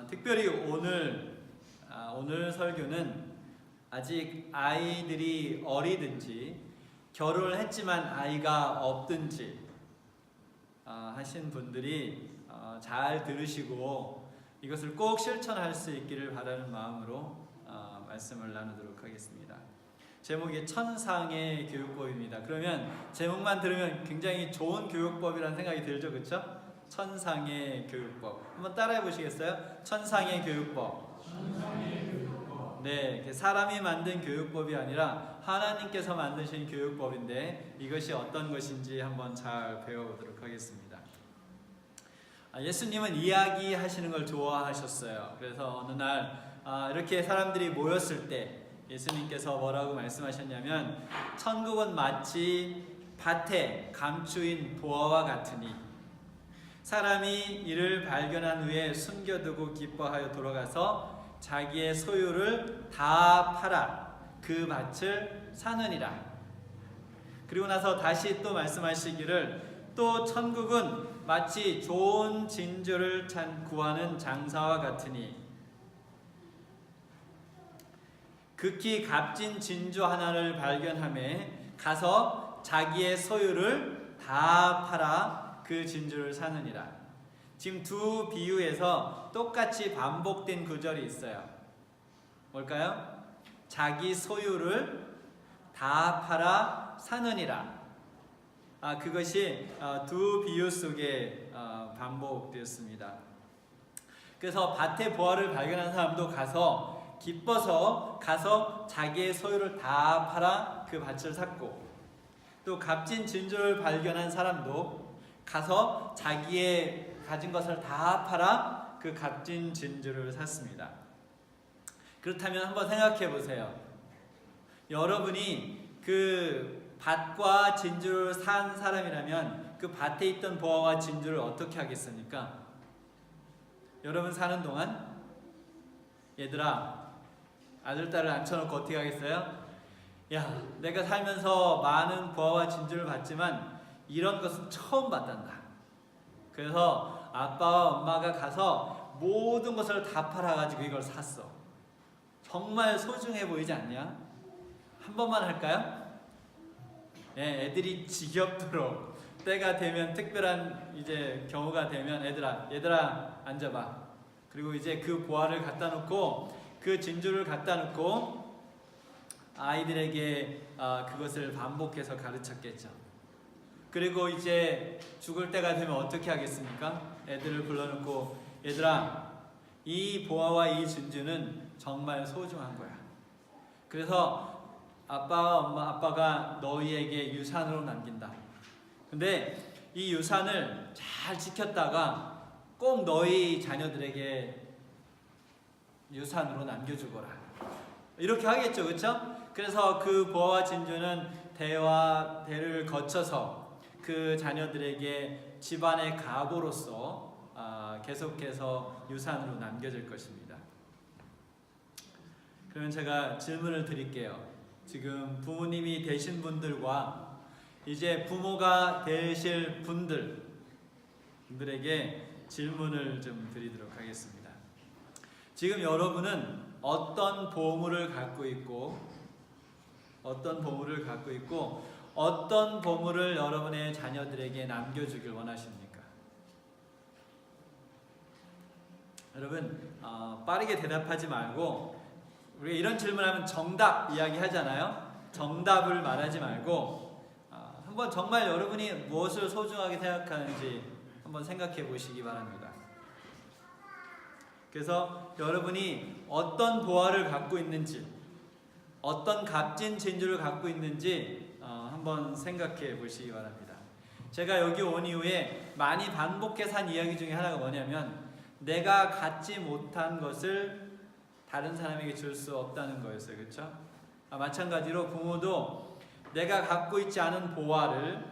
특별히 오늘 설교는 아직 아이들이 어리든지 결혼을 했지만 아이가 없든지 하신 분들이 잘 들으시고 이것을 꼭 실천할 수 있기를 바라는 마음으로 말씀을 나누도록 하겠습니다. 제목이 천상의 교육법입니다. 그러면 제목만 들으면 굉장히 좋은 교육법이라는 생각이 들죠, 그렇죠? 천상의 교육법. 한번 따라해 보시겠어요? 천상의 교육법. 네, 사람이 만든 교육법이 아니라 하나님께서 만드신 교육법인데 이것이 어떤 것인지 한번 잘 배워보도록 하겠습니다. 예수님은 이야기하시는 걸 좋아하셨어요. 그래서 어느 날 이렇게 사람들이 모였을 때 예수님께서 뭐라고 말씀하셨냐면, 천국은 마치 밭에 감추인 보화와 같으니 사람이 이를 발견한 후에 숨겨두고 기뻐하여 돌아가서 자기의 소유를 다 팔아 그 밭을 사느니라. 그리고 나서 다시 또 말씀하시기를, 또 천국은 마치 좋은 진주를 구하는 장사와 같으니 극히 값진 진주 하나를 발견하매 가서 자기의 소유를 다 팔아 그 진주를 사느니라. 지금 두 비유에서 똑같이 반복된 구절이 있어요. 뭘까요? 자기 소유를 다 팔아 사느니라. 그것이 두 비유 속에 반복되었습니다. 그래서 밭에 보화를 발견한 사람도 기뻐서 가서 자기의 소유를 다 팔아 그 밭을 샀고, 또 값진 진주를 발견한 사람도 가서 자기의 가진 것을 다 팔아 그 값진 진주를 샀습니다. 그렇다면 한번 생각해 보세요. 여러분이 그 밭과 진주를 산 사람이라면 그 밭에 있던 보화와 진주를 어떻게 하겠습니까? 여러분 사는 동안 얘들아, 아들 딸을 앉혀놓고 어떻게 하겠어요? 야, 내가 살면서 많은 보화와 진주를 봤지만 이런 것은 처음 봤단다. 그래서 아빠와 엄마가 가서 모든 것을 다 팔아가지고 이걸 샀어. 정말 소중해 보이지 않냐? 한 번만 할까요? 네, 애들이 지겹도록 때가 되면, 특별한 이제 경우가 되면 얘들아 앉아봐. 그리고 이제 그 보화를 갖다 놓고 그 진주를 갖다 놓고 아이들에게 그것을 반복해서 가르쳤겠죠. 그리고 이제 죽을 때가 되면 어떻게 하겠습니까? 애들을 불러놓고, 얘들아, 이 보화와 이 진주는 정말 소중한 거야. 그래서 아빠가 너희에게 유산으로 남긴다. 근데 이 유산을 잘 지켰다가 꼭 너희 자녀들에게 유산으로 남겨주거라. 이렇게 하겠죠, 그렇죠? 그래서 그 보화와 진주는 대와 대를 거쳐서 그 자녀들에게 집안의 가보로서 계속해서 유산으로 남겨질 것입니다. 그러면 제가 질문을 드릴게요. 지금 부모님이 되신 분들과 이제 부모가 되실 분들에게 질문을 좀 드리도록 하겠습니다. 지금 여러분은 어떤 보물을 갖고 있고 어떤 보물을 여러분의 자녀들에게 남겨주길 원하십니까? 여러분, 빠르게 대답하지 말고, 우리가 이런 질문하면 정답 이야기하잖아요. 정답을 말하지 말고 한번 정말 여러분이 무엇을 소중하게 생각하는지 한번 생각해 보시기 바랍니다. 그래서 여러분이 어떤 보화를 갖고 있는지, 어떤 값진 진주를 갖고 있는지 한번 생각해 보시기 바랍니다. 제가 여기 온 이후에 많이 반복해서 한 이야기 중에 하나가 뭐냐면, 내가 갖지 못한 것을 다른 사람에게 줄 수 없다는 거였어요. 그렇죠? 마찬가지로 부모도 내가 갖고 있지 않은 보화를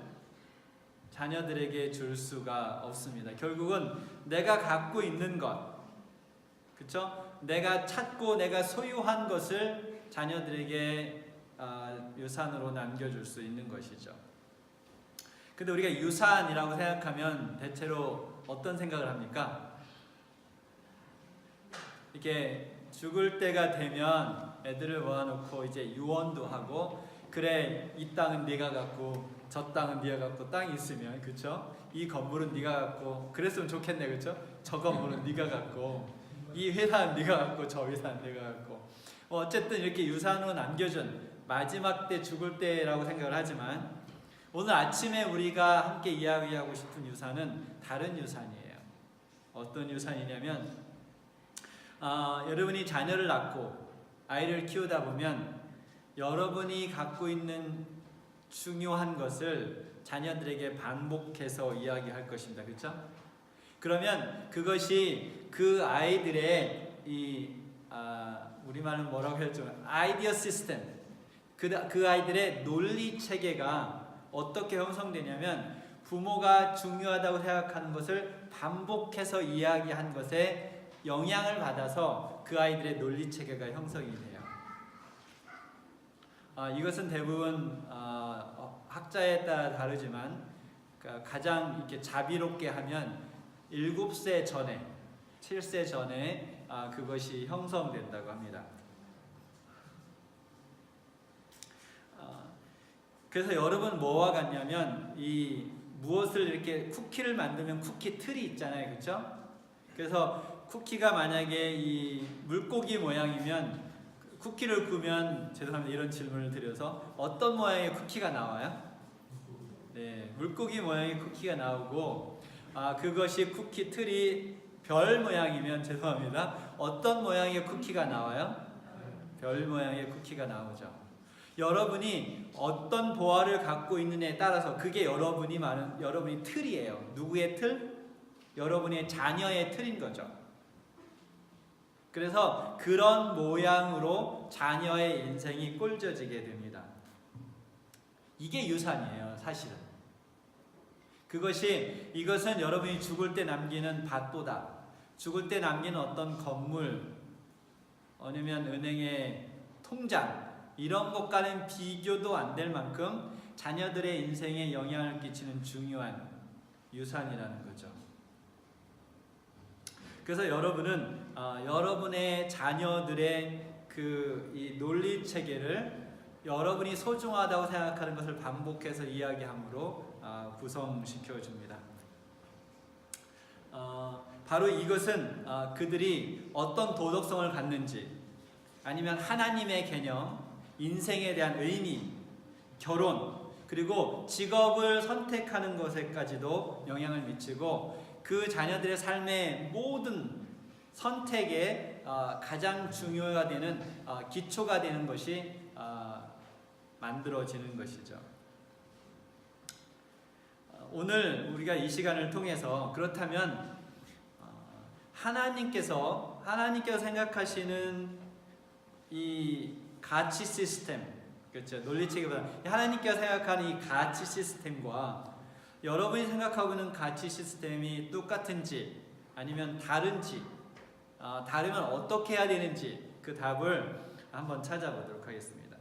자녀들에게 줄 수가 없습니다. 결국은 내가 갖고 있는 것, 그렇죠? 내가 찾고 내가 소유한 것을 자녀들에게 유산으로 남겨줄 수 있는 것이죠. 근데 우리가 유산이라고 생각하면 대체로 어떤 생각을 합니까? 이렇게 죽을 때가 되면 애들을 모아놓고 이제 유언도 하고, 그래 이 땅은 네가 갖고 저 땅은 네가 갖고, 땅이 있으면 그쵸? 이 건물은 네가 갖고, 그랬으면 좋겠네 그쵸? 저 건물은 네가 갖고, 이 회사는 네가 갖고, 저 회사는 네가 갖고. 어쨌든 이렇게 유산으로 남겨준 마지막 때 죽을 때라고 생각을 하지만, 오늘 아침에 우리가 함께 이야기하고 싶은 유산은 다른 유산이에요. 어떤 유산이냐면, 여러분이 자녀를 낳고 아이를 키우다 보면 여러분이 갖고 있는 중요한 것을 자녀들에게 반복해서 이야기할 것입니다. 그렇죠? 그러면 그것이 그 아이들의 우리말은 뭐라고 했죠? 아이디어 시스템, 그 아이들의 논리 체계가 어떻게 형성되냐면, 부모가 중요하다고 생각하는 것을 반복해서 이야기한 것에 영향을 받아서 그 아이들의 논리 체계가 형성이 돼요. 이것은 대부분 학자에 따라 다르지만, 가장 이렇게 자비롭게 하면 7세 전에, 7세 전에 그것이 형성된다고 합니다. 그래서 여러분 뭐와 같냐면, 이 무엇을 이렇게 쿠키를 만들면 쿠키 틀이 있잖아요, 그렇죠? 그래서 쿠키가 만약에 이 물고기 모양이면, 쿠키를 구우면, 죄송합니다 이런 질문을 드려서, 어떤 모양의 쿠키가 나와요? 네, 물고기 모양의 쿠키가 나오고, 그것이 쿠키 틀이 별 모양이면, 죄송합니다, 어떤 모양의 쿠키가 나와요? 별 모양의 쿠키가 나오죠. 여러분이 어떤 보화를 갖고 있느냐에 따라서 그게 여러분이 틀이에요. 누구의 틀? 여러분의 자녀의 틀인 거죠. 그래서 그런 모양으로 자녀의 인생이 꼴져지게 됩니다. 이게 유산이에요, 사실은. 이것은 여러분이 죽을 때 남기는 밭보다, 죽을 때 남기는 어떤 건물, 아니면 은행의 통장, 이런 것과는 비교도 안 될 만큼 자녀들의 인생에 영향을 끼치는 중요한 유산이라는 거죠. 그래서 여러분은 여러분의 자녀들의 이 논리 체계를 여러분이 소중하다고 생각하는 것을 반복해서 이야기함으로 구성시켜 줍니다. 바로 이것은 그들이 어떤 도덕성을 갖는지, 아니면 하나님의 개념, 인생에 대한 의미, 결혼, 그리고 직업을 선택하는 것에까지도 영향을 미치고, 그 자녀들의 삶의 모든 선택에 가장 중요가 되는, 기초가 되는 것이 만들어지는 것이죠. 오늘 우리가 이 시간을 통해서, 그렇다면 하나님께서 생각하시는 이 가치 시스템, 그렇죠, 논리체계보다 하나님께서 생각하는 이 가치 시스템과 여러분이 생각하고 있는 가치 시스템이 똑같은지 아니면 다른지, 다르면 어떻게 해야 되는지, 그 답을 한번 찾아보도록 하겠습니다.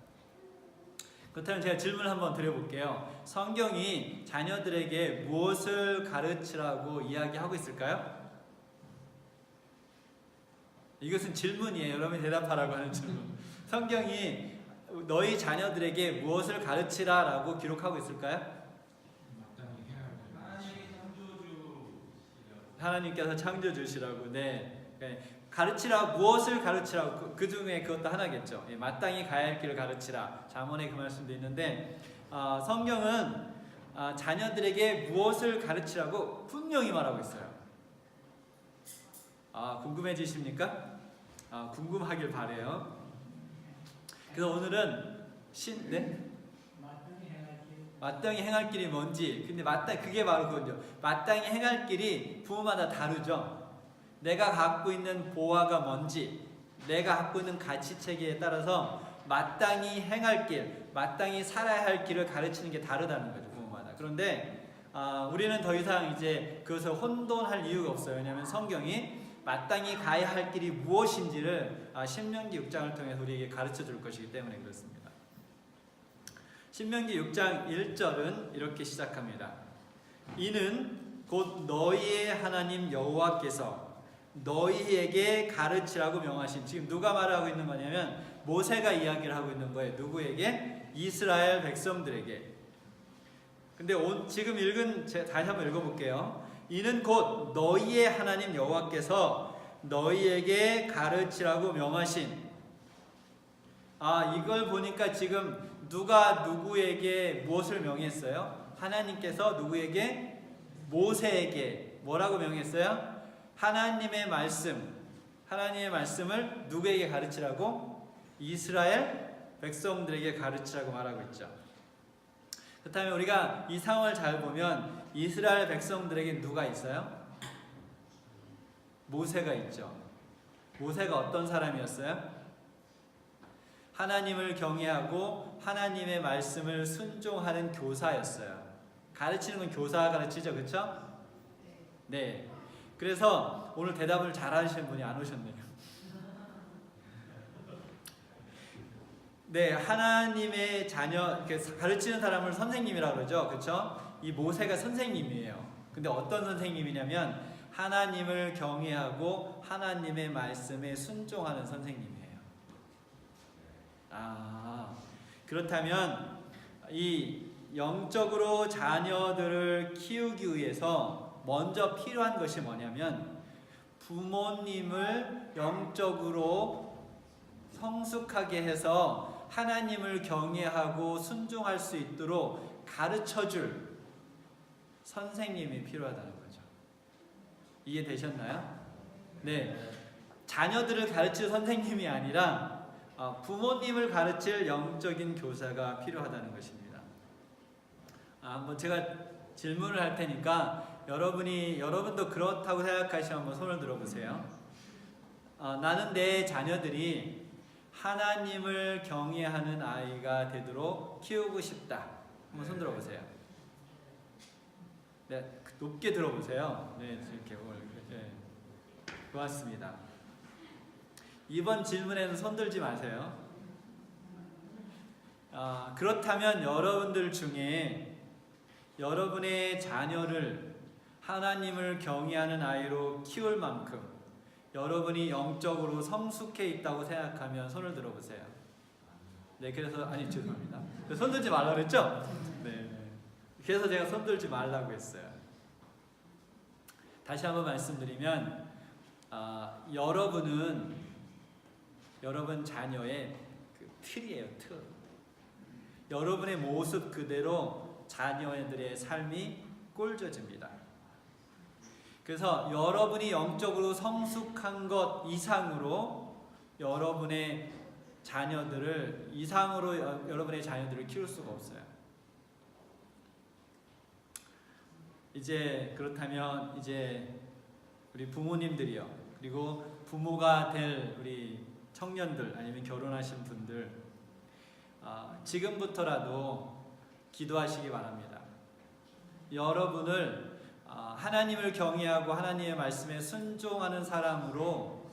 그렇다면 제가 질문을 한번 드려볼게요. 성경이 자녀들에게 무엇을 가르치라고 이야기하고 있을까요? 이것은 질문이에요. 여러분이 대답하라고 하는 질문. 성경이 너희 자녀들에게 무엇을 가르치라 라고 기록하고 있을까요? 하나님께서 창조주시라고. 네. 가르치라, 무엇을 가르치라고, 그 중에 그것도 하나겠죠. 마땅히 가야 할 길을 가르치라. 잠언에 그 말씀도 있는데, 성경은 자녀들에게 무엇을 가르치라고 분명히 말하고 있어요. 궁금해지십니까? 궁금하길 바래요. 그래서 오늘은 마땅히 행할 길이 뭔지. 근데 그게 바로 그거죠. 마땅히 행할 길이 부모마다 다르죠. 내가 갖고 있는 보화가 뭔지, 내가 갖고 있는 가치 체계에 따라서 마땅히 행할 길, 마땅히 살아야 할 길을 가르치는 게 다르다는 거죠, 부모마다. 그런데 우리는 더 이상 이제 그것을 혼돈할 이유가 없어요. 왜냐하면 성경이 마땅히 가야 할 길이 무엇인지를 신명기 6장을 통해서 우리에게 가르쳐 줄 것이기 때문에 그렇습니다. 신명기 6장 1절은 이렇게 시작합니다. 이는 곧 너희의 하나님 여호와께서 너희에게 가르치라고 명하신. 지금 누가 말하고 있는 거냐면 모세가 이야기를 하고 있는 거예요. 누구에게? 이스라엘 백성들에게. 근데 지금 읽은, 다시 한번 읽어볼게요. 이는 곧 너희의 하나님 여호와께서 너희에게 가르치라고 명하신. 이걸 보니까 지금 누가 누구에게 무엇을 명했어요? 하나님께서 누구에게? 모세에게 뭐라고 명했어요? 하나님의 말씀을 누구에게 가르치라고? 이스라엘 백성들에게 가르치라고 말하고 있죠. 그렇다면 우리가 이 상황을 잘 보면 이스라엘 백성들에게 누가 있어요? 모세가 있죠. 모세가 어떤 사람이었어요? 하나님을 경외하고 하나님의 말씀을 순종하는 교사였어요. 가르치는 건 교사가 가르치죠, 그렇죠? 네. 그래서 오늘 대답을 잘 하시는 분이 안 오셨네요. 네, 하나님의 자녀, 가르치는 사람을 선생님이라고 그러죠, 그렇죠? 이 모세가 선생님이에요. 근데 어떤 선생님이냐면 하나님을 경외하고 하나님의 말씀에 순종하는 선생님이에요. 그렇다면 이 영적으로 자녀들을 키우기 위해서 먼저 필요한 것이 뭐냐면 부모님을 영적으로 성숙하게 해서 하나님을 경외하고 순종할 수 있도록 가르쳐줄 선생님이 필요하다는 거죠. 이해되셨나요? 네. 자녀들을 가르칠 선생님이 아니라 부모님을 가르칠 영적인 교사가 필요하다는 것입니다. 한번 제가 질문을 할 테니까 여러분도 그렇다고 생각하시면 한번 손을 들어보세요. 나는 내 자녀들이 하나님을 경외하는 아이가 되도록 키우고 싶다. 한번 손 들어보세요. 네, 높게 들어보세요. 네, 이렇게. 네. 고맙습니다. 이번 질문에는 손 들지 마세요. 그렇다면 여러분들 중에 여러분의 자녀를 하나님을 경외하는 아이로 키울 만큼 여러분이 영적으로 성숙해 있다고 생각하면 손을 들어보세요. 네, 그래서 죄송합니다. 손 들지 말라고 그랬죠? 네. 그래서 제가 손 들지 말라고 했어요. 다시 한번 말씀드리면 여러분 자녀의 그 틀이에요, 틀. 여러분의 모습 그대로 자녀들의 삶이 꼴져집니다. 그래서 여러분이 영적으로 성숙한 것 이상으로 여러분의 자녀들을 키울 수가 없어요. 그렇다면 우리 부모님들이요, 그리고 부모가 될 우리 청년들 아니면 결혼하신 분들, 지금부터라도 기도하시기 바랍니다. 여러분을 하나님을 경외하고 하나님의 말씀에 순종하는 사람으로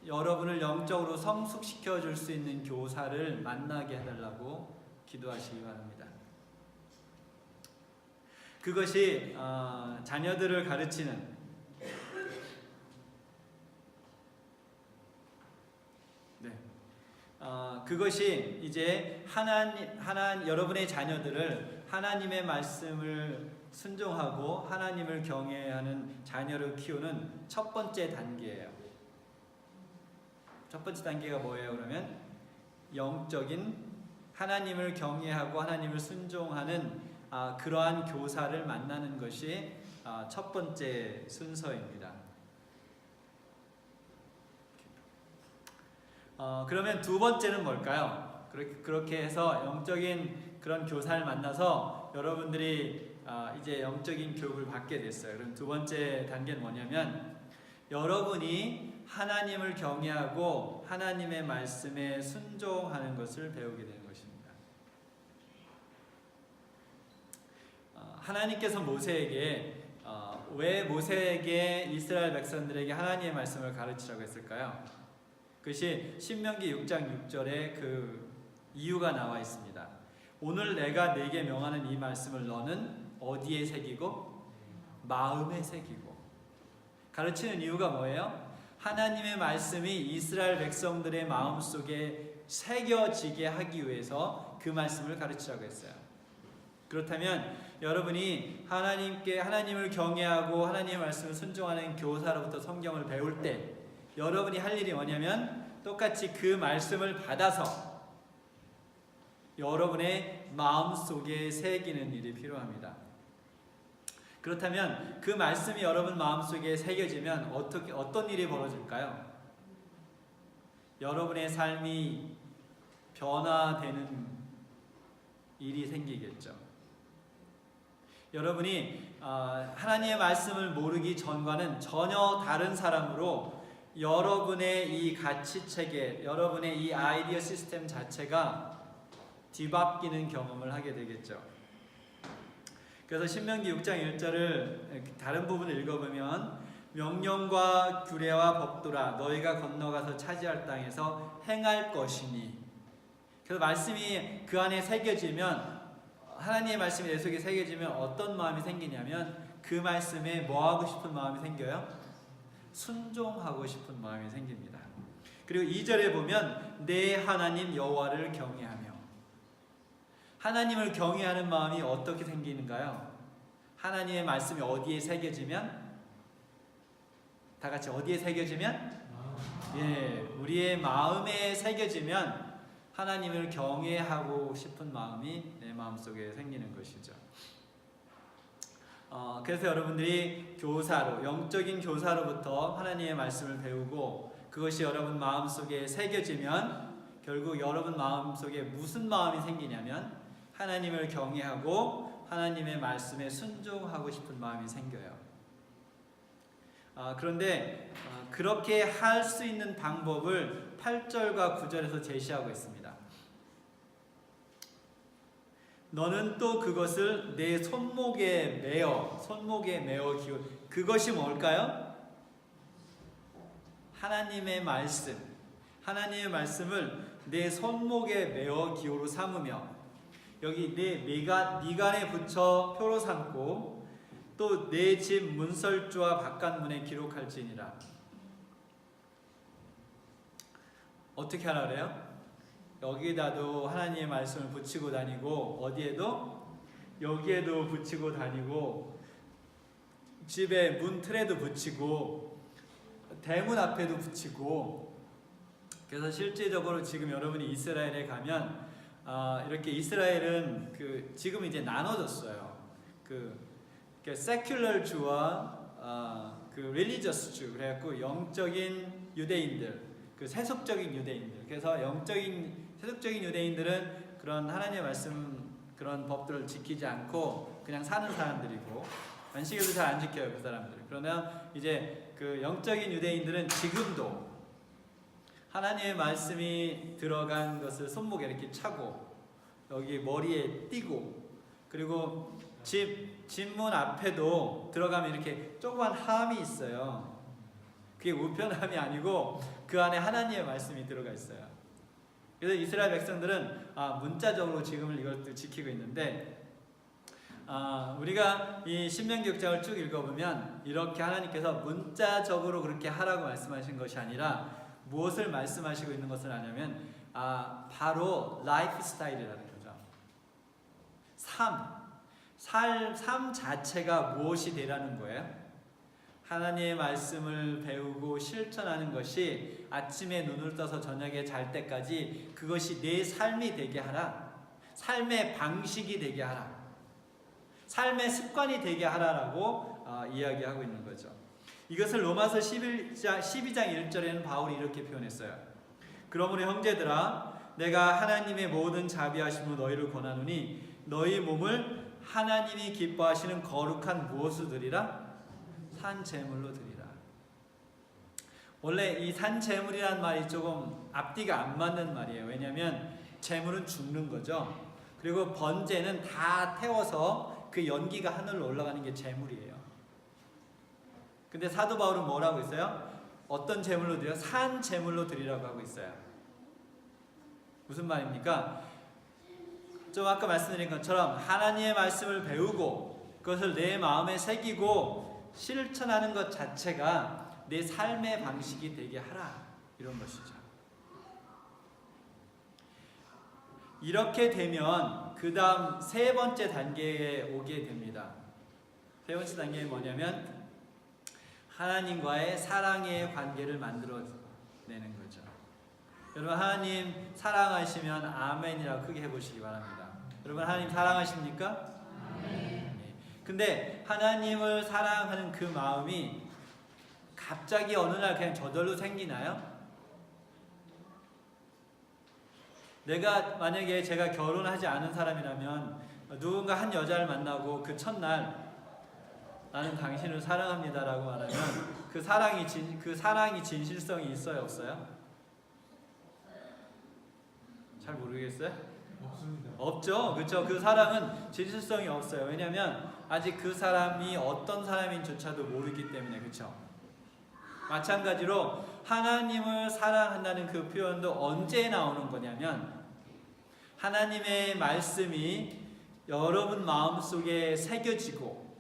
여러분을 영적으로 성숙시켜 줄 수 있는 교사를 만나게 해달라고 기도하시기 바랍니다. 그것이 자녀들을 가르치는 그것이 이제 여러분의 자녀들을 하나님의 말씀을 순종하고 하나님을 경외하는 자녀를 키우는 첫 번째 단계예요. 첫 번째 단계가 뭐예요? 그러면 영적인 하나님을 경외하고 하나님을 순종하는 그러한 교사를 만나는 것이 첫 번째 순서입니다. 그러면 두 번째는 뭘까요? 그렇게 해서 영적인 그런 교사를 만나서 여러분들이 이제 영적인 교육을 받게 됐어요. 그럼 두 번째 단계는 뭐냐면 여러분이 하나님을 경외하고 하나님의 말씀에 순종하는 것을 배우게 되는 것입니다. 하나님께서 모세에게 왜 모세에게 이스라엘 백성들에게 하나님의 말씀을 가르치라고 했을까요? 그것이 신명기 6장 6절에 그 이유가 나와 있습니다. 오늘 내가 네게 명하는 이 말씀을 너는 어디에 새기고 마음에 새기고. 가르치는 이유가 뭐예요? 하나님의 말씀이 이스라엘 백성들의 마음속에 새겨지게 하기 위해서 그 말씀을 가르치라고 했어요. 그렇다면 여러분이 하나님을 경외하고 하나님의 말씀을 순종하는 교사로부터 성경을 배울 때 여러분이 할 일이 뭐냐면 똑같이 그 말씀을 받아서 여러분의 마음속에 새기는 일이 필요합니다. 그렇다면 그 말씀이 여러분 마음속에 새겨지면 어떤 일이 벌어질까요? 여러분의 삶이 변화되는 일이 생기겠죠. 여러분이 하나님의 말씀을 모르기 전과는 전혀 다른 사람으로 여러분의 이 가치체계, 여러분의 이 아이디어 시스템 자체가 뒤바뀌는 경험을 하게 되겠죠. 그래서 신명기 6장 1절을 다른 부분을 읽어보면 명령과 규례와 법도라 너희가 건너가서 차지할 땅에서 행할 것이니. 그래서 말씀이 그 안에 새겨지면, 하나님의 말씀이 내 속에 새겨지면 어떤 마음이 생기냐면 그 말씀에 뭐 하고 싶은 마음이 생겨요? 순종하고 싶은 마음이 생깁니다. 그리고 2절에 보면 내 하나님 여호와를 경외하며. 하나님을 경외하는 마음이 어떻게 생기는가요? 하나님의 말씀이 어디에 새겨지면? 다 같이 어디에 새겨지면? 우리의 마음에 새겨지면 하나님을 경외하고 싶은 마음이 내 마음속에 생기는 것이죠. 그래서 여러분들이 영적인 교사로부터 하나님의 말씀을 배우고 그것이 여러분 마음속에 새겨지면 결국 여러분 마음속에 무슨 마음이 생기냐면 하나님을 경외하고 하나님의 말씀에 순종하고 싶은 마음이 생겨요. 그런데 그렇게 할 수 있는 방법을 8절과 9절에서 제시하고 있습니다. 너는 또 그것을 내 손목에 메어 기워. 그것이 뭘까요? 하나님의 말씀. 하나님의 말씀을 내 손목에 메어 기호로 삼으며 여기 내 미간에 붙여 표로 삼고 또 내 집 문설주와 바깥문에 기록할지니라. 어떻게 하라 그래요? 여기다도 하나님의 말씀을 붙이고 다니고 어디에도? 여기에도 붙이고 다니고 집에 문 틀에도 붙이고 대문 앞에도 붙이고. 그래서 실제적으로 지금 여러분이 이스라엘에 가면 이렇게 이스라엘은 지금 이제 나눠졌어요. 세큘러 주와 릴리저스 주, 그래갖고 영적인 유대인들, 세속적인 유대인들. 그래서 세속적인 유대인들은 그런 하나님의 말씀, 그런 법들을 지키지 않고 그냥 사는 사람들이고 안식일도 잘 안 지켜요, 그 사람들. 그러나 이제 영적인 유대인들은 지금도 하나님의 말씀이 들어간 것을 손목에 이렇게 차고 여기 머리에 띠고 그리고 집문 앞에도 들어가면 이렇게 조그만 함이 있어요. 그게 우편함이 아니고 그 안에 하나님의 말씀이 들어가 있어요. 그래서 이스라엘 백성들은 문자적으로 지금 이것도 지키고 있는데 우리가 이 신명기 6장을 쭉 읽어보면 이렇게 하나님께서 문자적으로 그렇게 하라고 말씀하신 것이 아니라 무엇을 말씀하시고 있는 것을 아냐면 바로 라이프 스타일이라는 거죠. 삶 자체가 무엇이 되라는 거예요? 하나님의 말씀을 배우고 실천하는 것이 아침에 눈을 떠서 저녁에 잘 때까지 그것이 내 삶이 되게 하라. 삶의 방식이 되게 하라. 삶의 습관이 되게 하라라고 이야기하고 있는 거죠. 이것을 로마서 12장 1절에는 바울이 이렇게 표현했어요. 그러므로 형제들아 내가 하나님의 모든 자비하심으로 너희를 권하노니 너희 몸을 하나님이 기뻐하시는 거룩한 무엇을 드리라? 산제물로 드리라. 원래 이 산제물이라는 말이 조금 앞뒤가 안 맞는 말이에요. 왜냐하면 제물은 죽는 거죠. 그리고 번제는 다 태워서 그 연기가 하늘로 올라가는 게 제물이에요. 근데 사도 바울은 뭐라고 했어요? 어떤 제물로 드려? 산 제물로 드리라고 하고 있어요. 무슨 말입니까? 좀 아까 말씀드린 것처럼 하나님의 말씀을 배우고 그것을 내 마음에 새기고 실천하는 것 자체가 내 삶의 방식이 되게 하라, 이런 것이죠. 이렇게 되면 그 다음 세 번째 단계에 오게 됩니다. 세 번째 단계는 뭐냐면 하나님과의 사랑의 관계를 만들어내는 거죠. 여러분, 하나님 사랑하시면 아멘이라고 크게 해보시기 바랍니다. 여러분, 하나님 사랑하십니까? 아멘. 근데 하나님을 사랑하는 그 마음이 갑자기 어느 날 그냥 저절로 생기나요? 만약에 제가 결혼하지 않은 사람이라면 누군가 한 여자를 만나고 그 첫날 나는 당신을 사랑합니다라고 말하면 그 사랑이 진실성이 있어요, 없어요? 잘 모르겠어요? 없습니다. 없죠, 그렇죠? 그 사랑은 진실성이 없어요. 왜냐하면 아직 그 사람이 어떤 사람인조차도 모르기 때문에, 그렇죠? 마찬가지로 하나님을 사랑한다는 그 표현도 언제 나오는 거냐면 하나님의 말씀이 여러분 마음속에 새겨지고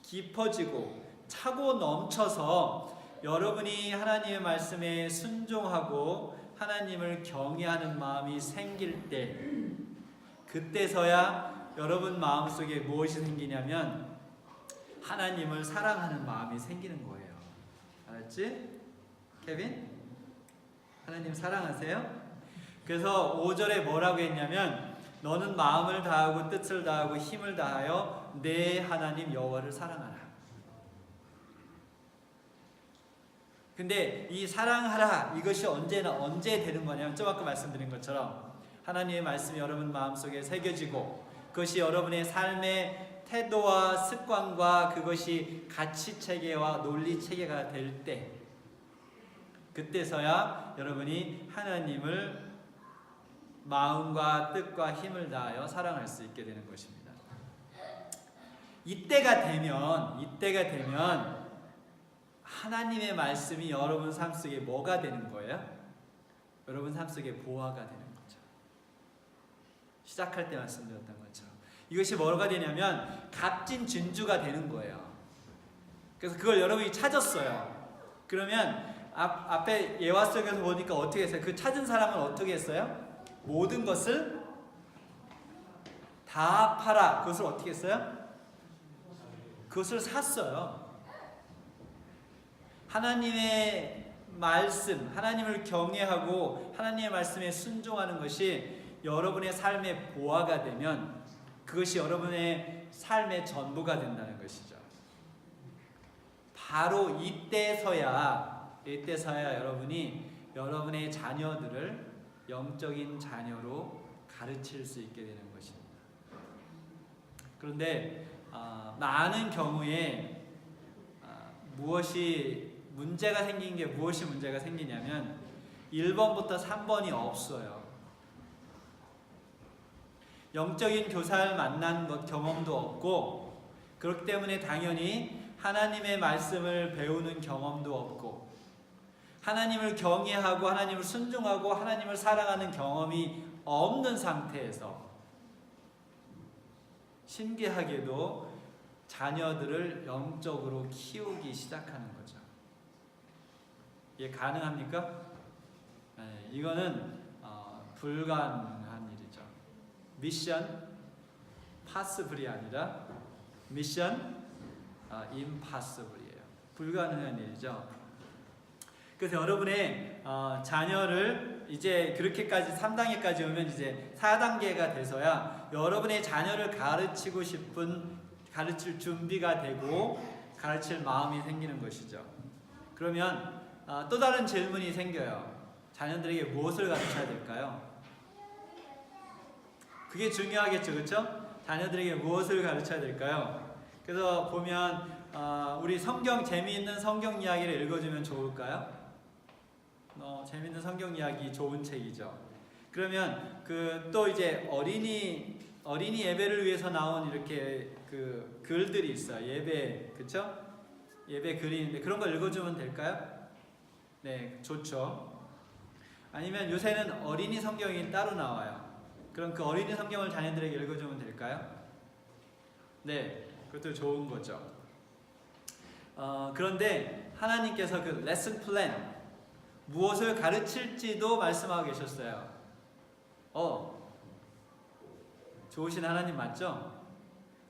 깊어지고 차고 넘쳐서 여러분이 하나님의 말씀에 순종하고 하나님을 경외하는 마음이 생길 때, 그때서야 여러분 마음속에 무엇이 생기냐면 하나님을 사랑하는 마음이 생기는 거예요. 알았지? 케빈? 하나님 사랑하세요? 그래서 5절에 뭐라고 했냐면 너는 마음을 다하고 뜻을 다하고 힘을 다하여 내 하나님 여호와를 사랑하라. 근데 이 사랑하라, 이것이 언제 되는 거냐면 좀 아까 말씀드린 것처럼 하나님의 말씀이 여러분 마음속에 새겨지고 그것이 여러분의 삶의 태도와 습관과 그것이 가치체계와 논리체계가 될 때, 그때서야 여러분이 하나님을 마음과 뜻과 힘을 다하여 사랑할 수 있게 되는 것입니다. 이때가 되면 하나님의 말씀이 여러분 삶 속에 뭐가 되는 거예요? 여러분 삶 속에 보화가 되는 거죠. 시작할 때 말씀드렸던 것처럼 이것이 뭐가 되냐면 값진 진주가 되는 거예요. 그래서 그걸 여러분이 찾았어요. 그러면 앞에 예화 속에서 보니까 어떻게 했어요? 그 찾은 사람은 어떻게 했어요? 모든 것을 다 팔아. 그것을 어떻게 했어요? 그것을 샀어요. 하나님의 말씀, 하나님을 경외하고 하나님의 말씀에 순종하는 것이 여러분의 삶의 보화가 되면 그것이 여러분의 삶의 전부가 된다는 것이죠. 바로 이때서야 여러분이 여러분의 자녀들을 영적인 자녀로 가르칠 수 있게 되는 것입니다. 그런데 많은 경우에 무엇이 문제가 생기냐면 1번부터 3번이 없어요. 영적인 교사를 만난 경험도 없고, 그렇기 때문에 당연히 하나님의 말씀을 배우는 경험도 없고, 하나님을 경외하고 하나님을 순종하고 하나님을 사랑하는 경험이 없는 상태에서 신기하게도 자녀들을 영적으로 키우기 시작하는 거죠. 이게 가능합니까? 네, 이거는 불가능한 일이죠. 미션 파스블이 아니라 미션 임파서블이에요. 불가능한 일이죠. 그래서 여러분의 자녀를 이제 그렇게까지 3단계까지 오면 이제 4단계가 돼서야 여러분의 자녀를 가르칠 준비가 되고 가르칠 마음이 생기는 것이죠. 그러면 또 다른 질문이 생겨요. 자녀들에게 무엇을 가르쳐야 될까요? 그게 중요하겠죠, 그렇죠? 자녀들에게 무엇을 가르쳐야 될까요? 그래서 보면 우리 재미있는 성경 이야기를 읽어주면 좋을까요? 재미있는 성경 이야기 좋은 책이죠. 그러면 또 이제 어린이 예배를 위해서 나온 이렇게 그 글들이 있어요. 예배, 그렇죠? 예배 글인데 그런 걸 읽어주면 될까요? 네, 좋죠. 아니면 요새는 어린이 성경이 따로 나와요. 그럼 그 어린이 성경을 자녀들에게 읽어주면 될까요? 네, 그것도 좋은 거죠. 그런데 하나님께서 그 레슨 플랜, 무엇을 가르칠지도 말씀하고 계셨어요. 좋으신 하나님 맞죠?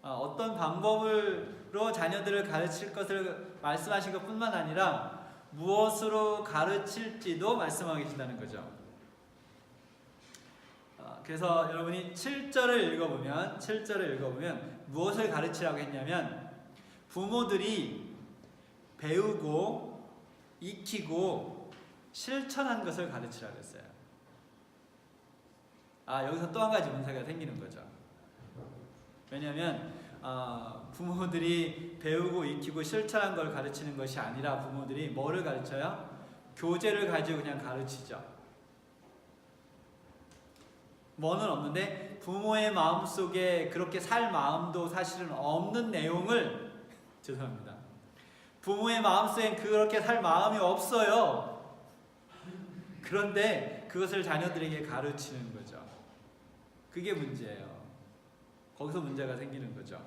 어떤 방법으로 자녀들을 가르칠 것을 말씀하신 것뿐만 아니라 무엇으로 가르칠지도 말씀하고 계신다는 거죠. 그래서 여러분이 7절을 읽어보면 무엇을 가르치라고 했냐면 부모들이 배우고 익히고 실천한 것을 가르치라고 했어요. 여기서 또 한 가지 문제가 생기는 거죠. 왜냐하면 부모들이 배우고 익히고 실천한 걸 가르치는 것이 아니라 부모들이 뭐를 가르쳐요? 교재를 가지고 그냥 가르치죠. 뭐는 없는데 부모의 마음속에 그렇게 살 마음도 사실은 없는 내용을 죄송합니다. 부모의 마음속엔 그렇게 살 마음이 없어요. 그런데 그것을 자녀들에게 가르치는 거죠. 그게 문제예요. 거기서 문제가 생기는 거죠.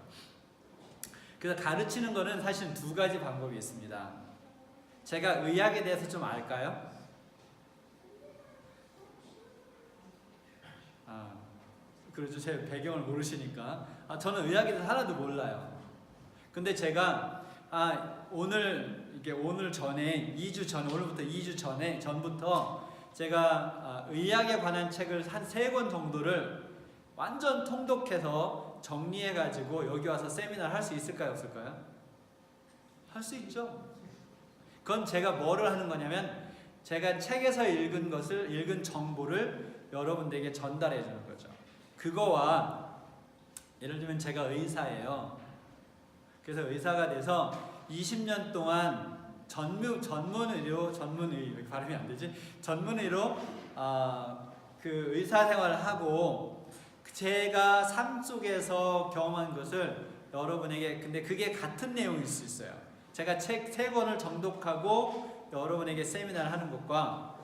그래서 가르치는 거는 사실 두 가지 방법이 있습니다. 제가 의학에 대해서 좀 알까요? 그렇죠. 제 배경을 모르시니까. 저는 의학에 대해서 하나도 몰라요. 근데 제가 오늘 전에 2주 전에 오늘부터 2주 전부터 제가 의학에 관한 책을 한 3권 정도를 완전 통독해서 정리해가지고 여기 와서 세미나를 할 수 있을까요? 없을까요? 할 수 있죠. 그건 제가 뭐를 하는 거냐면 제가 책에서 읽은 정보를 여러분들에게 전달해 주는 거죠. 그거와 예를 들면 제가 의사예요. 그래서 의사가 돼서 20년 동안 전문의로 발음이 안 되지? 전문의로 그 의사 생활을 하고 제가 삶 속에서 경험한 것을 여러분에게 근데 그게 같은 내용일 수 있어요. 제가 책 3권을 정독하고 여러분에게 세미나를 하는 것과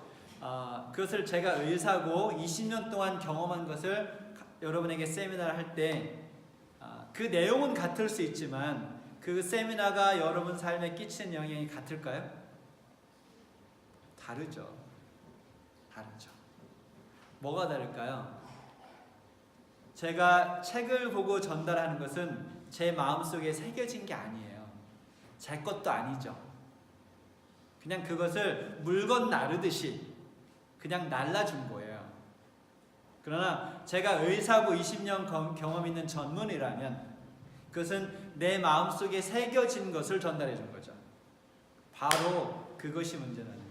그것을 제가 의사고 20년 동안 경험한 것을 여러분에게 세미나를 할 때 그 내용은 같을 수 있지만 그 세미나가 여러분 삶에 끼치는 영향이 같을까요? 다르죠. 뭐가 다를까요? 제가 책을 보고 전달하는 것은 제 마음속에 새겨진 게 아니에요. 제 것도 아니죠. 그냥 그것을 물건 나르듯이 그냥 날라준 거예요. 그러나 제가 의사고 20년 경험 있는 전문이라면 그것은 내 마음속에 새겨진 것을 전달해 준 거죠. 바로 그것이 문제라는 거예요.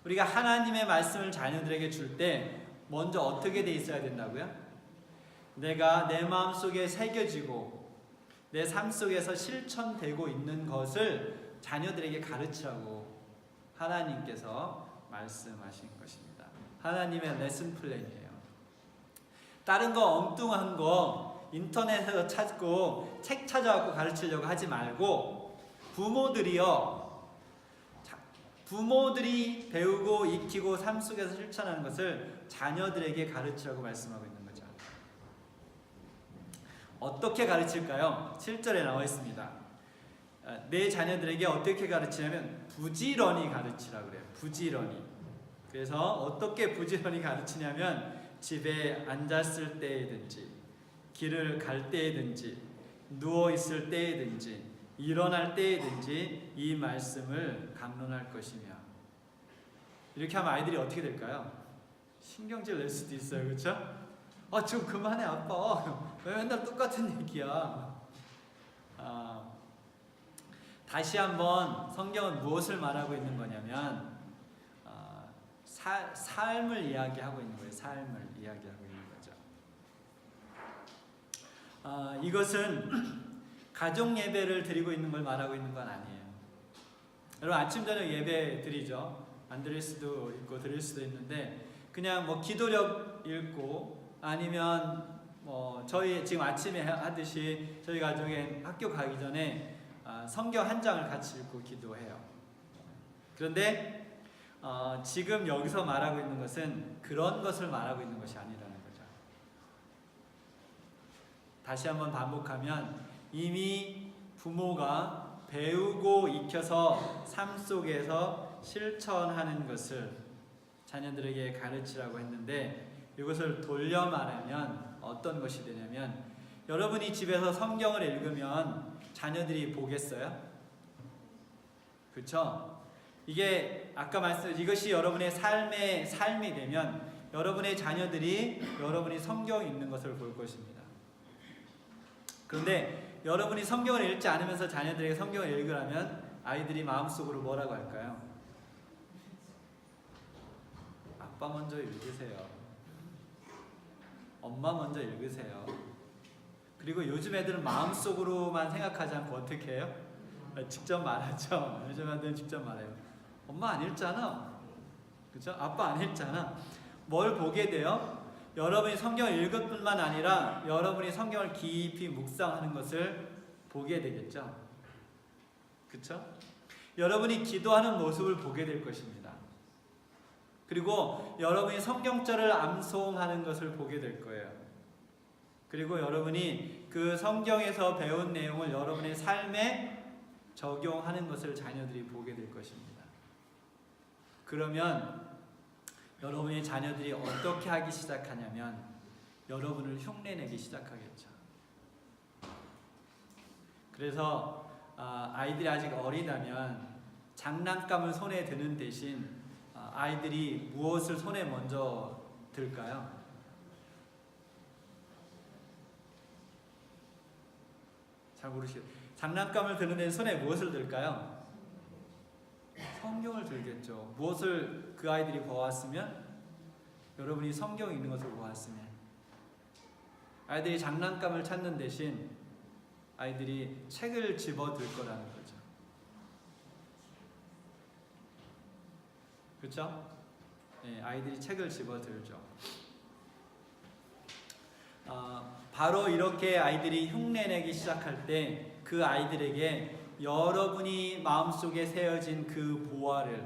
우리가 하나님의 말씀을 자녀들에게 줄 때 먼저 어떻게 돼 있어야 된다고요? 내가 내 마음속에 새겨지고 내 삶 속에서 실천되고 있는 것을 자녀들에게 가르치라고 하나님께서 말씀하신 것입니다. 하나님의 레슨 플랜이에요. 다른 거 엉뚱한 거 인터넷에서 찾고 책 찾아갖고 가르치려고 하지 말고 부모들이 배우고 익히고 삶 속에서 실천하는 것을 자녀들에게 가르치라고 말씀하고 있는 거죠. 어떻게 가르칠까요? 7절에 나와 있습니다. 내 자녀들에게 어떻게 가르치냐면 부지런히 가르치라고 그래요. 부지런히. 그래서 어떻게 부지런히 가르치냐면 집에 앉았을 때이든지 길을 갈 때이든지 누워있을 때이든지 일어날 때이든지 이 말씀을 강론할 것이며 이렇게 하면 아이들이 어떻게 될까요? 신경질 낼 수도 있어요. 그렇죠? 좀 그만해 아빠. 왜 맨날 똑같은 얘기야. 다시 한번 성경은 무엇을 말하고 있는 거냐면 삶을 이야기하고 있는 거예요. 삶을 이야기하고 있는 거죠. 이것은 가족 예배를 드리고 있는 걸 말하고 있는 건 아니에요. 여러분 아침 저녁 예배 드리죠. 안 드릴 수도 있고 드릴 수도 있는데 그냥 뭐 기도력 읽고 아니면 저희 지금 아침에 하듯이 저희 가족에 학교 가기 전에 성경 한 장을 같이 읽고 기도해요. 그런데 지금 여기서 말하고 있는 것은 그런 것을 말하고 있는 것이 아니라는 거죠. 다시 한번 반복하면 이미 부모가 배우고 익혀서 삶 속에서 실천하는 것을 자녀들에게 가르치라고 했는데, 이것을 돌려 말하면 어떤 것이 되냐면, 여러분이 집에서 성경을 읽으면 자녀들이 보겠어요? 그렇죠? 이게 아까 말씀드린 이것이 여러분의 삶이 되면 여러분의 자녀들이 여러분이 성경 읽는 것을 볼 것입니다. 그런데 여러분이 성경을 읽지 않으면서 자녀들에게 성경을 읽으라면 아이들이 마음속으로 뭐라고 할까요? 아빠 먼저 읽으세요. 엄마 먼저 읽으세요. 그리고 요즘 애들은 마음속으로만 생각하지 않고 어떻게 해요? 직접 말하죠. 요즘 애들은 직접 말해요. 엄마 안 읽잖아. 그렇죠? 아빠 안 읽잖아. 뭘 보게 돼요? 여러분이 성경을 읽을 뿐만 아니라 여러분이 성경을 깊이 묵상하는 것을 보게 되겠죠. 그렇죠? 여러분이 기도하는 모습을 보게 될 것입니다. 그리고 여러분이 성경절을 암송하는 것을 보게 될 거예요. 그리고 여러분이 그 성경에서 배운 내용을 여러분의 삶에 적용하는 것을 자녀들이 보게 될 것입니다. 그러면 여러분의 자녀들이 어떻게 하기 시작하냐면 여러분을 흉내내기 시작하겠죠. 그래서 아이들이 아직 어리다면 장난감을 손에 드는 대신 아이들이 무엇을 손에 먼저 들까요? 잘 모르시죠? 장난감을 드는 데는 손에 무엇을 들까요? 성경을 들겠죠. 무엇을 그 아이들이 보았으면? 여러분이 성경 읽는 것을 보았으면 아이들이 장난감을 찾는 대신 아이들이 책을 집어들 거라는 거죠. 그렇죠? 네, 아이들이 책을 집어들죠. 바로 이렇게 아이들이 흉내내기 시작할 때 그 아이들에게 여러분이 마음속에 세워진 그 보화를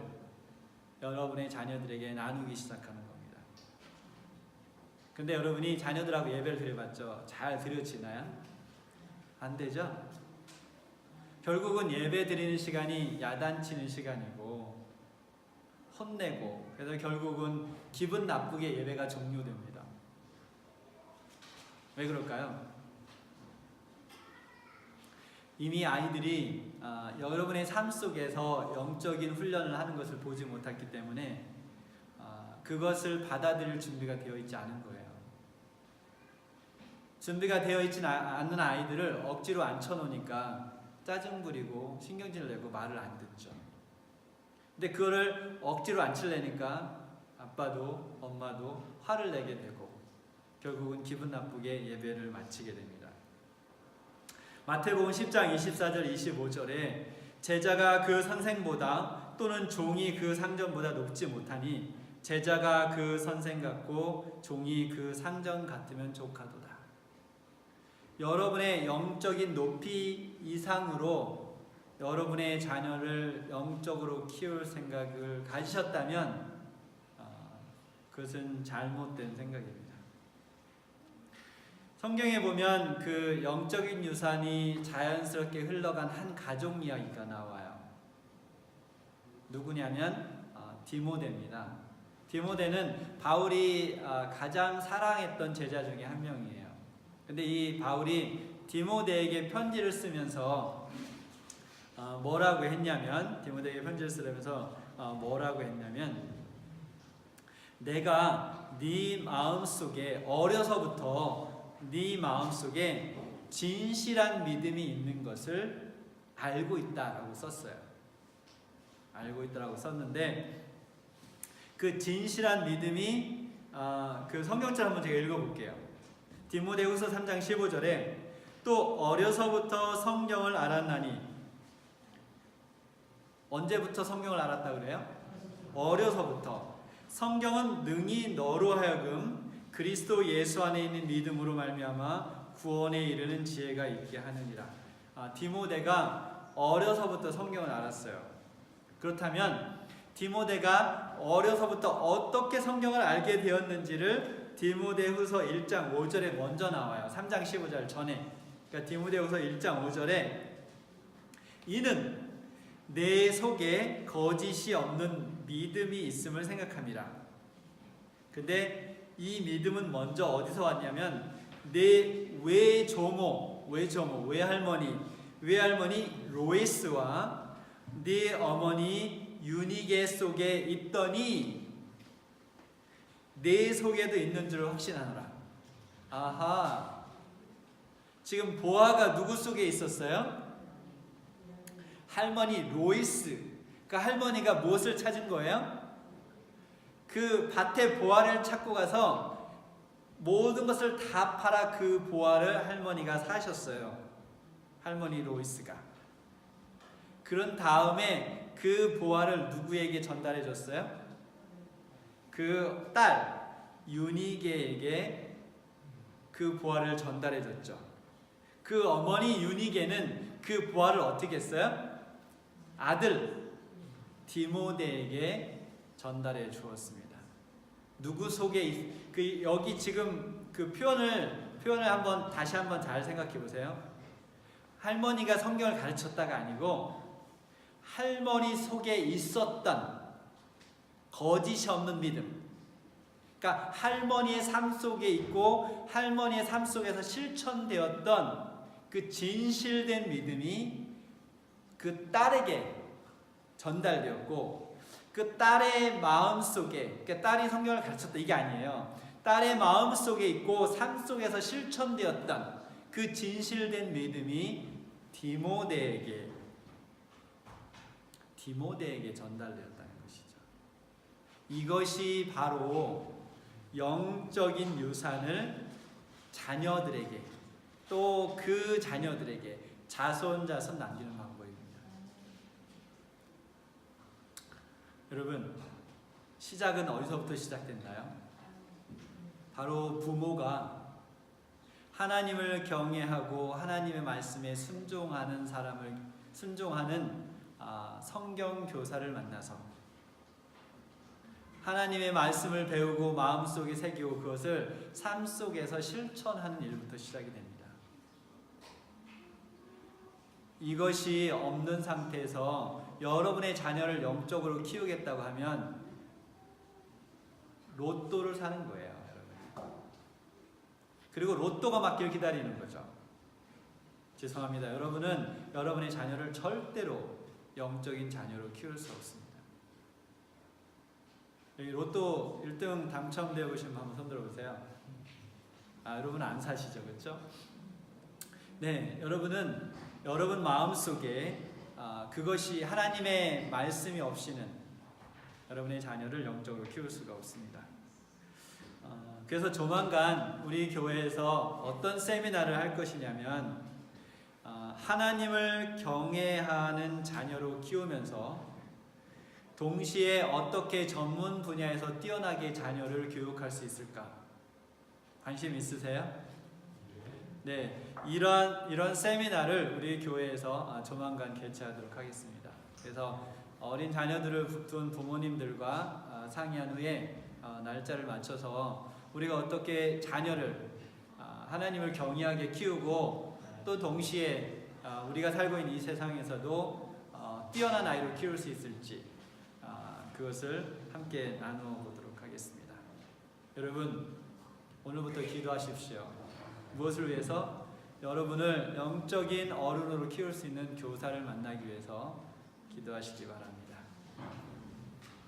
여러분의 자녀들에게 나누기 시작하는 겁니다. 근데 여러분이 자녀들하고 예배를 드려봤죠? 잘 드려지나요? 안 되죠? 결국은 예배 드리는 시간이 야단치는 시간이고 혼내고, 그래서 결국은 기분 나쁘게 예배가 종료됩니다. 왜 그럴까요? 이미 아이들이 여러분의 삶 속에서 영적인 훈련을 하는 것을 보지 못했기 때문에 그것을 받아들일 준비가 되어 있지 않은 거예요. 준비가 되어 있지 않는 아이들을 억지로 앉혀놓으니까 짜증 부리고 신경질 내고 말을 안 듣죠. 근데 그거를 억지로 앉히려니까 아빠도 엄마도 화를 내게 되고 결국은 기분 나쁘게 예배를 마치게 됩니다. 마태복음 10장 24절 25절에 제자가 그 선생보다 또는 종이 그 상전보다 높지 못하니 제자가 그 선생 같고 종이 그 상전 같으면 족하도다. 여러분의 영적인 높이 이상으로 여러분의 자녀를 영적으로 키울 생각을 가지셨다면 그것은 잘못된 생각입니다. 성경에 보면 그 영적인 유산이 자연스럽게 흘러간 한 가족 이야기가 나와요. 누구냐면 디모데입니다. 디모데는 바울이 가장 사랑했던 제자 중에 한 명이에요. 근데 이 바울이 디모데에게 편지를 쓰면서 뭐라고 했냐면, 디모데에게 편지를 쓰면서 뭐라고 했냐면, 내가 네 마음속에 어려서부터 네 마음속에 진실한 믿음이 있는 것을 알고 있다라고 썼어요. 알고 있다라고 썼는데 그 진실한 믿음이 그 성경절 한번 제가 읽어볼게요. 디모데후서 3장 15절에 또 어려서부터 성경을 알았나니, 언제부터 성경을 알았다 그래요? 어려서부터. 성경은 능히 너로 하여금 그리스도 예수 안에 있는 믿음으로 말미암아 구원에 이르는 지혜가 있게 하느니라. 디모데가 어려서부터 성경을 알았어요. 그렇다면 디모데가 어려서부터 어떻게 성경을 알게 되었는지를 디모데후서 1장 5절에 먼저 나와요. 3장 15절 전에. 그러니까 디모데후서 1장 5절에 이는 내 속에 거짓이 없는 믿음이 있음을 생각합니다. 근데 이 믿음은 먼저 어디서 왔냐면 내 외할머니 로이스와 네 어머니 유니게 속에 있더니 내 속에도 있는 줄 확신하노라. 아하. 지금 보아가 누구 속에 있었어요? 할머니 로이스. 그 할머니가 무엇을 찾은 거예요? 그 밭에 보아를 찾고 가서 모든 것을 다 팔아 그 보아를 할머니가 사셨어요. 할머니 로이스가. 그런 다음에 그 보아를 누구에게 전달해 줬어요? 그 딸 유니게에게 그 보아를 전달해 줬죠. 그 어머니 유니게는 그 보아를 어떻게 했어요? 아들 디모데에게 전달해 주었습니다. 누구 속에 여기 지금 그 표현을 다시 한번 잘 생각해 보세요. 할머니가 성경을 가르쳤다가 아니고 할머니 속에 있었던 거짓이 없는 믿음. 그러니까 할머니의 삶 속에 있고 할머니의 삶 속에서 실천되었던 그 진실된 믿음이 그 딸에게 전달되었고 그 딸의 마음 속에, 그러니까 딸이 성경을 가르쳤다 이게 아니에요. 딸의 마음 속에 있고 삶 속에서 실천되었던 그 진실된 믿음이 디모데에게 전달되었다는 것이죠. 이것이 바로 영적인 유산을 자녀들에게 또 그 자녀들에게 자손 남기는 방법입니다. 여러분, 시작은 어디서부터 시작됐나요? 바로 부모가 하나님을 경외하고 하나님의 말씀에 순종하는 성경 교사를 만나서 하나님의 말씀을 배우고 마음속에 새기고 그것을 삶 속에서 실천하는 일부터 시작이 됩니다. 이것이 없는 상태에서 여러분의 자녀를 영적으로 키우겠다고 하면 로또를 사는 거예요, 여러분. 그리고 로또가 맞길 기다리는 거죠. 죄송합니다. 여러분은 여러분의 자녀를 절대로 영적인 자녀로 키울 수 없습니다. 여기 로또 1등 당첨되어 보신 분 한번 손 들어보세요. 여러분 안 사시죠, 그렇죠? 네, 여러분은 여러분 마음속에 그것이 하나님의 말씀이 없이는 여러분의 자녀를 영적으로 키울 수가 없습니다. 그래서 조만간 우리 교회에서 어떤 세미나를 할 것이냐면 하나님을 경외하는 자녀로 키우면서 동시에 어떻게 전문 분야에서 뛰어나게 자녀를 교육할 수 있을까? 관심 있으세요? 네, 이런 세미나를 우리 교회에서 조만간 개최하도록 하겠습니다. 그래서 어린 자녀들을 둔 부모님들과 상의한 후에 날짜를 맞춰서 우리가 어떻게 자녀를 하나님을 경외하게 키우고 또 동시에 우리가 살고 있는 이 세상에서도 뛰어난 아이로 키울 수 있을지 그것을 함께 나누어 보도록 하겠습니다. 여러분, 오늘부터 기도하십시오. 무엇을 위해서? 여러분을 영적인 어른으로 키울 수 있는 교사를 만나기 위해서 기도하시기 바랍니다.